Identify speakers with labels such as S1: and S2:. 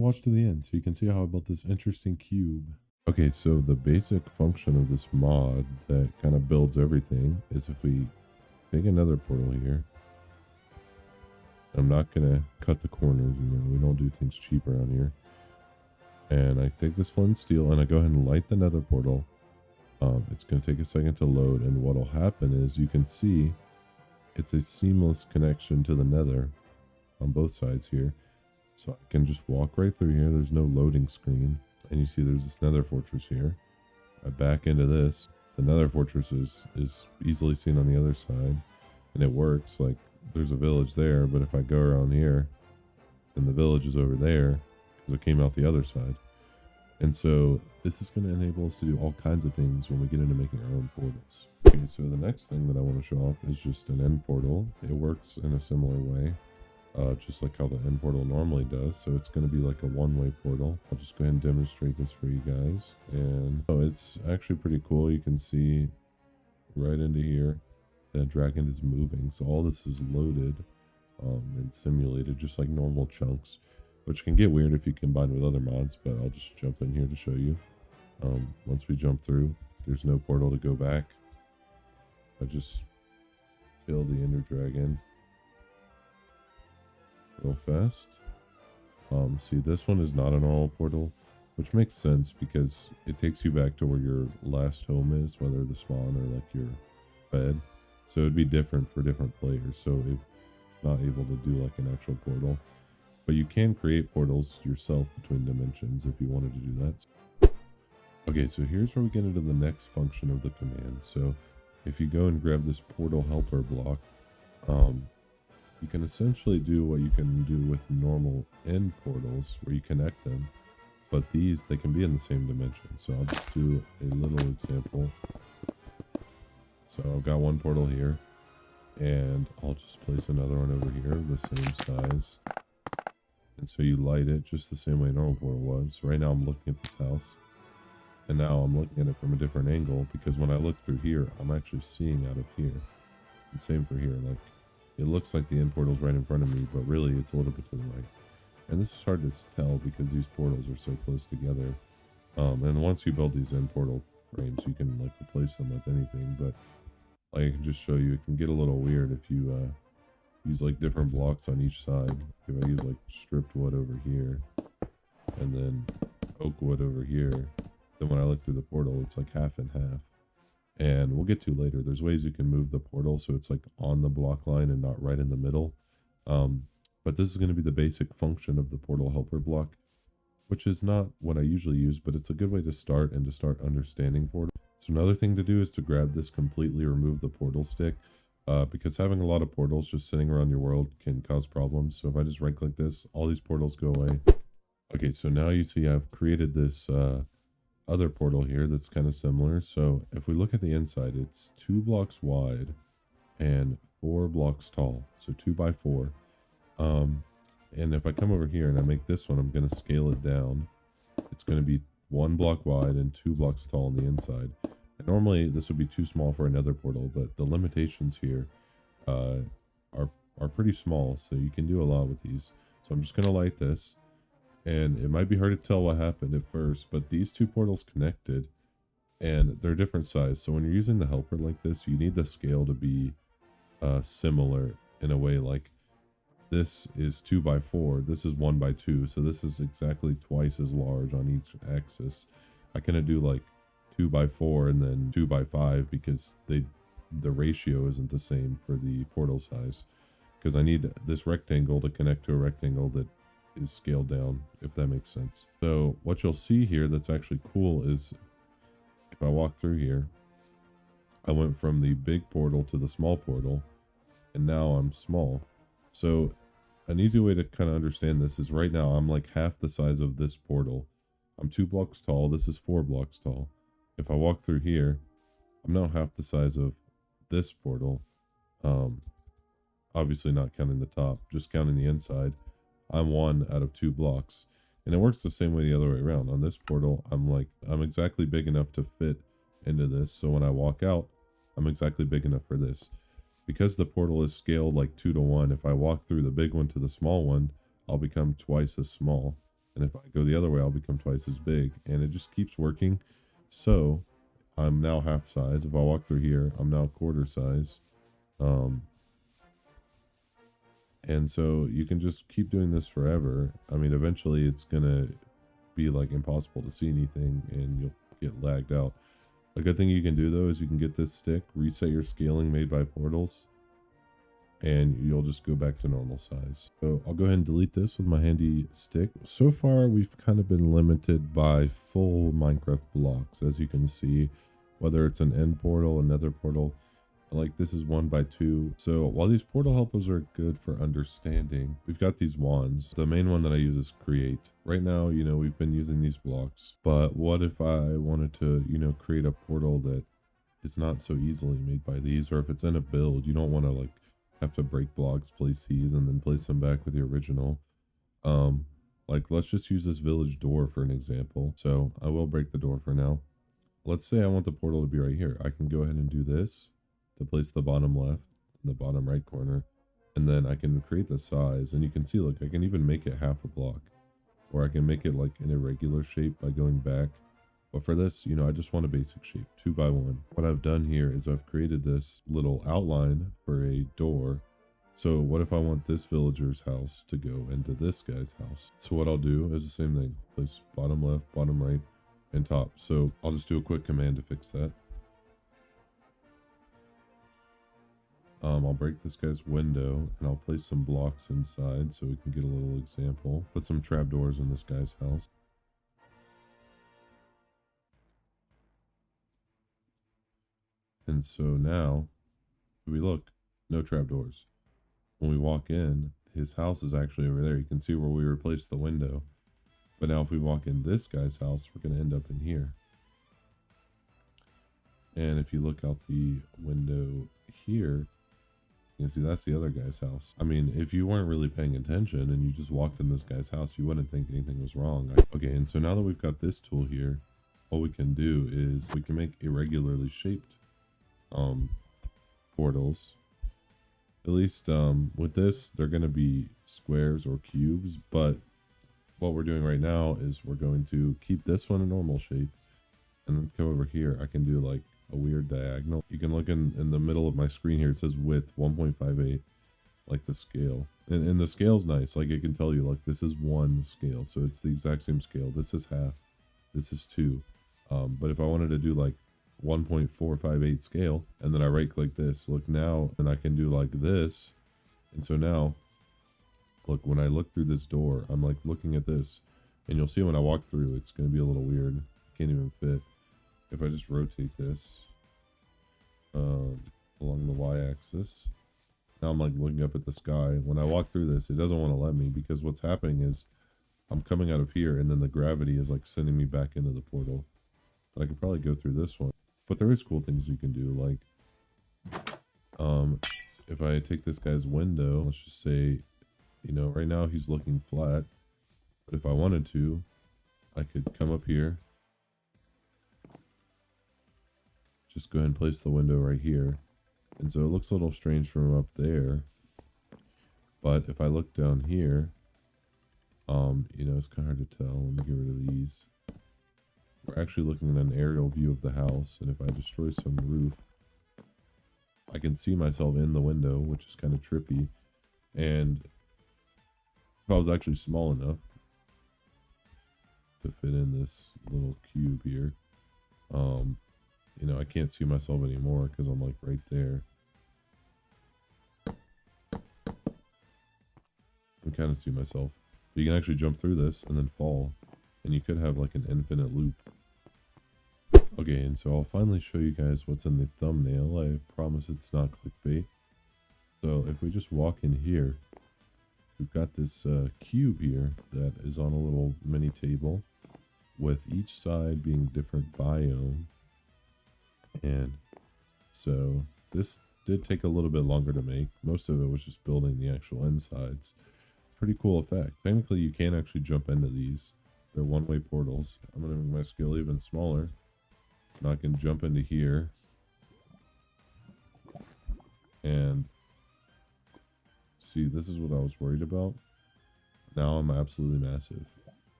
S1: Watch to the end so you can see how I built this interesting cube. Okay, so the basic function of this mod that kind of builds everything is if we take another portal here. I'm not going to cut the corners, we don't do things cheap around here. And I take this flint and steel and I go ahead and light the nether portal. It's going to take a second to load, and what will happen is you can see it's a seamless connection to the nether on both sides here. So I can just walk right through here. There's no loading screen. And you see there's this nether fortress here. I back into this. The nether fortress is easily seen on the other side. And it works. Like, there's a village there, but if I go around here, then the village is over there because it came out the other side. And so this is going to enable us to do all kinds of things when we get into making our own portals. Okay, so the next thing that I want to show off is just an end portal. It works in a similar way. Just like how the end portal normally does. So it's going to be like a one-way portal. I'll just go ahead and demonstrate this for you guys. And it's actually pretty cool. You can see right into here that dragon is moving. So all this is loaded and simulated just like normal chunks, which can get weird if you combine with other mods, but I'll just jump in here to show you. Once we jump through, there's no portal to go back. I just kill the ender dragon real fast. See, this one is not a normal portal, which makes sense because it takes you back to where your last home is, whether the spawn or like your bed. So it'd be different for different players. So it's not able to do like an actual portal, but you can create portals yourself between dimensions if you wanted to do that. Okay, so here's where we get into the next function of the command. So if you go and grab this portal helper block, you can essentially do what you can do with normal end portals where you connect them, but these, they can be in the same dimension. So I'll just do a little example. So I've got one portal here, and I'll just place another one over here, the same size. And so you light it just the same way a normal portal was. Right now I'm looking at this house, and now I'm looking at it from a different angle because when I look through here, I'm actually seeing out of here. And same for here, like, it looks like the end portal's right in front of me, but really it's a little bit to the right. And this is hard to tell because these portals are so close together. And once you build these end portal frames, you can like replace them with anything. But like I can just show you, it can get a little weird if you use like different blocks on each side. If I use like stripped wood over here and then oak wood over here, then when I look through the portal, it's like half and half. And we'll get to later, there's ways you can move the portal so it's like on the block line and not right in the middle. But this is going to be the basic function of the portal helper block, which is not what I usually use, but it's a good way to start and to start understanding portal. So another thing to do is to grab this, completely remove the portal stick, because having a lot of portals just sitting around your world can cause problems. So if I just right click this, all these portals go away. Okay, so now you see I've created this other portal here that's kind of similar. So if we look at the inside, it's 2 blocks wide and 4 blocks tall, so 2 by 4. And if I come over here and I make this one, I'm going to scale it down. It's going to be 1 block wide and 2 blocks tall on the inside. And normally this would be too small for another portal, but the limitations here are pretty small, so you can do a lot with these. So I'm just going to light this. And it might be hard to tell what happened at first, but these 2 portals connected and they're different size. So when you're using the helper like this, you need the scale to be similar in a way. Like this is 2 by 4, this is 1 by 2. So this is exactly twice as large on each axis. I can do like 2 by 4 and then 2 by 5 because the ratio isn't the same for the portal size. Because I need this rectangle to connect to a rectangle that is scaled down, if that makes sense. So what you'll see here that's actually cool is if I walk through here, I went from the big portal to the small portal, and now I'm small. So an easy way to kind of understand this is right now I'm like half the size of this portal. I'm 2 blocks tall, this is 4 blocks tall. If I walk through here, I'm now half the size of this portal. Obviously not counting the top, just counting the inside. I'm 1 out of 2 blocks. And it works the same way the other way around. On this portal, I'm exactly big enough to fit into this. So when I walk out, I'm exactly big enough for this. Because the portal is scaled like 2 to 1, if I walk through the big one to the small one, I'll become twice as small. And if I go the other way, I'll become twice as big. And it just keeps working. So I'm now half size. If I walk through here, I'm now quarter size. And so you can just keep doing this forever. I mean, eventually it's going to be like impossible to see anything and you'll get lagged out. A good thing you can do though is you can get this stick, reset your scaling made by portals, and you'll just go back to normal size. So I'll go ahead and delete this with my handy stick. So far, we've kind of been limited by full Minecraft blocks, as you can see, whether it's an end portal, another portal, like this is 1x2. So while these portal helpers are good for understanding, we've got these wands. The main one that I use is create. Right now, you know, we've been using these blocks, but what if I wanted to, you know, create a portal that is not so easily made by these, or if it's in a build, you don't want to like have to break blocks, place these, and then place them back with the original. Like let's just use this village door for an example. So I will break the door for now. Let's say I want the portal to be right here. I can go ahead and do this to place the bottom left and the bottom right corner. And then I can create the size, and you can see, look, I can even make it half a block, or I can make it like an irregular shape by going back. But for this, you know, I just want a basic shape, 2x1. What I've done here is I've created this little outline for a door. So what if I want this villager's house to go into this guy's house? So what I'll do is the same thing, place bottom left, bottom right, and top. So I'll just do a quick command to fix that. I'll break this guy's window and I'll place some blocks inside so we can get a little example. Put some trapdoors in this guy's house. And so now, if we look, no trapdoors. When we walk in, his house is actually over there. You can see where we replaced the window. But now if we walk in this guy's house, we're going to end up in here. And if you look out the window here, you can see that's the other guy's house. I mean, if you weren't really paying attention and you just walked in this guy's house, you wouldn't think anything was wrong. Okay, and so now that we've got this tool here, all we can do is we can make irregularly shaped portals. At least with this, they're going to be squares or cubes, but what we're doing right now is we're going to keep this one a normal shape, and then come over here. I can do like a weird diagonal. You can look in the middle of my screen here. It says width 1.58, like the scale. And the scale's nice. Like it can tell you, like this is one scale. So it's the exact same scale. This is half. This is 2. But if I wanted to do like 1.458 scale, and then I right click this, look now, and I can do like this. And so now, look, when I look through this door, I'm like looking at this, and you'll see when I walk through, it's going to be a little weird. Can't even fit. If I just rotate this along the y-axis, now I'm like looking up at the sky. When I walk through this, it doesn't want to let me, because what's happening is I'm coming out of here, and then the gravity is like sending me back into the portal. But I could probably go through this one. But there is cool things you can do, like if I take this guy's window, let's just say, you know, right now he's looking flat, but if I wanted to, I could come up here, just go ahead and place the window right here. And so it looks a little strange from up there, but if I look down here, you know, it's kind of hard to tell. Let me get rid of these. We're actually looking at an aerial view of the house, and if I destroy some roof, I can see myself in the window, which is kind of trippy. And if I was actually small enough to fit in this little cube here, you know, I can't see myself anymore because I'm like right there. I kind of see myself. But you can actually jump through this and then fall, and you could have like an infinite loop. Okay, and so I'll finally show you guys what's in the thumbnail. I promise it's not clickbait. So if we just walk in here, we've got this cube here that is on a little mini table, with each side being different biome. And so this did take a little bit longer to make. Most of it was just building the actual insides. Pretty cool effect. Technically, you can actually jump into these. They're one-way portals. I'm going to make my scale even smaller. Now I can jump into here. And see, this is what I was worried about. Now I'm absolutely massive.